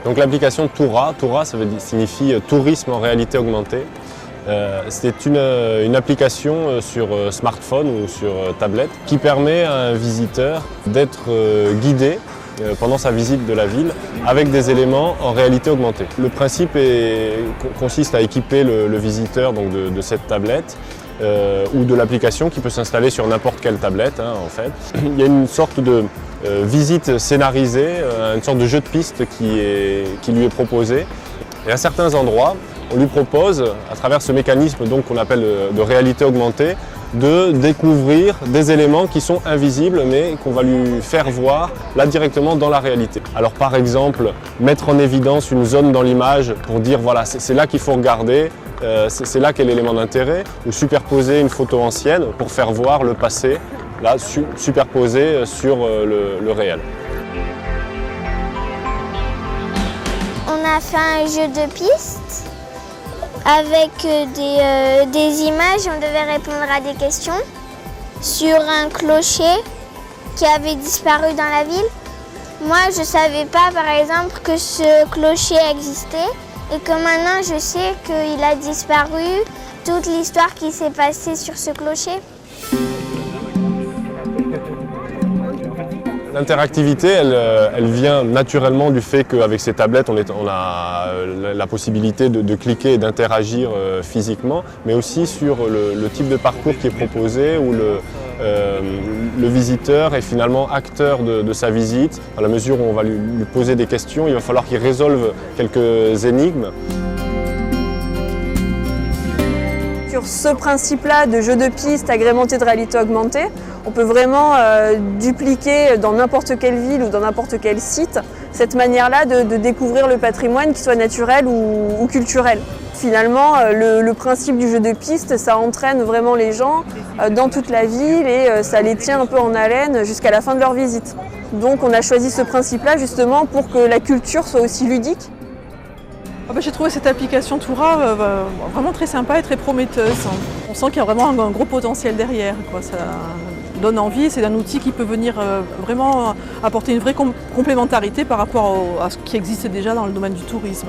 Donc l'application Toura, ça signifie tourisme en réalité augmentée. C'est une application sur smartphone ou sur tablette qui permet à un visiteur d'être guidé pendant sa visite de la ville avec des éléments en réalité augmentée. Le principe consiste à équiper le visiteur donc de cette tablette ou de l'application qui peut s'installer sur n'importe quelle tablette en fait. Il y a une sorte de visite scénarisée, une sorte de jeu de piste qui lui est proposé. Et à certains endroits, on lui propose, à travers ce mécanisme qu'on appelle de réalité augmentée, de découvrir des éléments qui sont invisibles mais qu'on va lui faire voir là directement dans la réalité. Alors par exemple, mettre en évidence une zone dans l'image pour dire voilà, c'est là qu'il faut regarder, c'est là qu'est l'élément d'intérêt, ou superposer une photo ancienne pour faire voir le passé, là superposé sur le réel. On a fait un jeu de pistes avec des images. On devait répondre à des questions sur un clocher qui avait disparu dans la ville. Moi, je ne savais pas, par exemple, que ce clocher existait et que maintenant, je sais qu'il a disparu, toute l'histoire qui s'est passée sur ce clocher. L'interactivité, elle vient naturellement du fait qu'avec ces tablettes, on a la possibilité de cliquer et d'interagir physiquement, mais aussi sur le type de parcours qui est proposé, où le visiteur est finalement acteur de sa visite. À la mesure où on va lui poser des questions, il va falloir qu'il résolve quelques énigmes. Sur ce principe-là de jeu de piste agrémenté de réalité augmentée, on peut vraiment dupliquer dans n'importe quelle ville ou dans n'importe quel site cette manière-là de découvrir le patrimoine, qu'il soit naturel ou culturel. Finalement, le principe du jeu de piste, ça entraîne vraiment les gens dans toute la ville et ça les tient un peu en haleine jusqu'à la fin de leur visite. Donc on a choisi ce principe-là justement pour que la culture soit aussi ludique. J'ai trouvé cette application Toura vraiment très sympa et très prometteuse. On sent qu'il y a vraiment un gros potentiel derrière, quoi. Ça donne envie, c'est un outil qui peut venir vraiment apporter une vraie complémentarité par rapport à ce qui existe déjà dans le domaine du tourisme.